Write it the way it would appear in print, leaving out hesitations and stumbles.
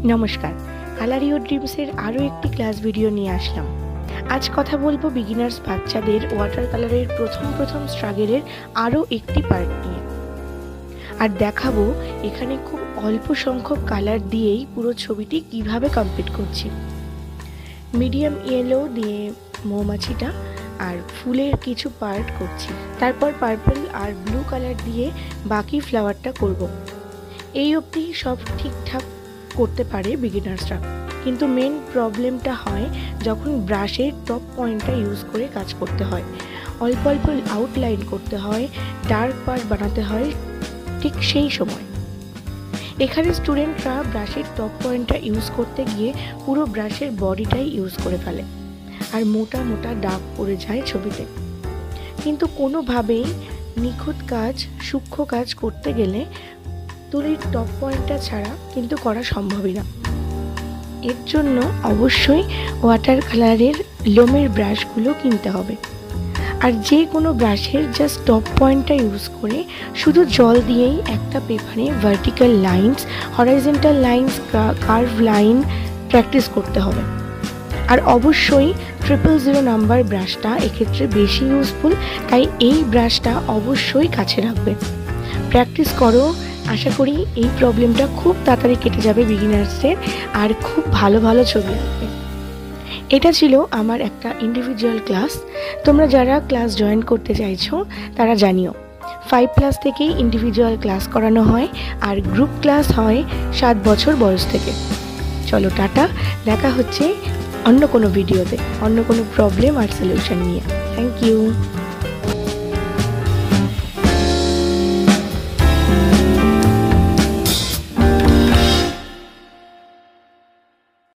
নমস্কার, colour your ড্রিমসের আরও একটি ক্লাস ভিডিও নিয়ে আসলাম। আজ কথা বলবো বিগিনার্স বাচ্চাদের ওয়াটার কালারের প্রথম স্ট্রাগলের আরও একটি পার্ট নিয়ে। আর দেখাবো এখানে খুব অল্প সংখ্যক কালার দিয়েই পুরো ছবিটি কিভাবে কমপ্লিট করছি। মিডিয়াম ইয়েলো দিয়ে মৌমাছিটা আর ফুলের কিছু পার্ট করছি, তারপর পার্পল আর ব্লু কালার দিয়ে বাকি ফ্লাওয়ারটা করব। এই অবধি সব ঠিকঠাক করতে পারে বিগিনার্সরা, কিন্তু মেন প্রবলেমটা হয় যখন ব্রাশের টপ পয়েন্টটা ইউজ করে কাজ করতে হয়, অল্প অল্প আউটলাইন করতে হয়, ডার্ক পার্ট বানাতে হয়। ঠিক সেই সময় এখানে স্টুডেন্টরা ব্রাশের টপ পয়েন্টটা ইউজ করতে গিয়ে পুরো ব্রাশের বডিটাই ইউজ করে ফেলে আর মোটা মোটা দাগ পড়ে যায় ছবিতে। কিন্তু কোনোভাবেই নিখুঁত কাজ, সূক্ষ্ম কাজ করতে গেলে তুলির টপ পয়েন্টটা ছাড়া কিন্তু করা সম্ভবই না। এর জন্য অবশ্যই ওয়াটার কালারের লোমের ব্রাশগুলো কিনতে হবে। আর যে কোনো ব্রাশের জাস্ট টপ পয়েন্টটা ইউজ করে শুধু জল দিয়েই একটা পেপারে vertical lines, horizontal lines, curve line practice করতে হবে। আর অবশ্যই 000 নাম্বার ব্রাশটা এক্ষেত্রে বেশি ইউজফুল, তাই এই ব্রাশটা অবশ্যই কাছে রাখবে। প্র্যাকটিস করো, আশা করি এই প্রবলেমটা খুব তাড়াতাড়ি কেটে যাবে বিগিনার্সদের, আর খুব ভালো ভালো ছবি আসবে। এটা ছিল আমার একটা ইন্ডিভিজুয়াল ক্লাস। তোমরা যারা ক্লাস জয়েন করতে চাইছো তারা জানিও, 5+ থেকেই ইন্ডিভিজুয়াল ক্লাস করানো হয়, আর গ্রুপ ক্লাস হয় 7 বছর বয়স থেকে। চলো টাটা, দেখা হচ্ছে অন্য কোনো ভিডিওতে অন্য কোনো প্রবলেম আর সলিউশন নিয়ে। Thank you.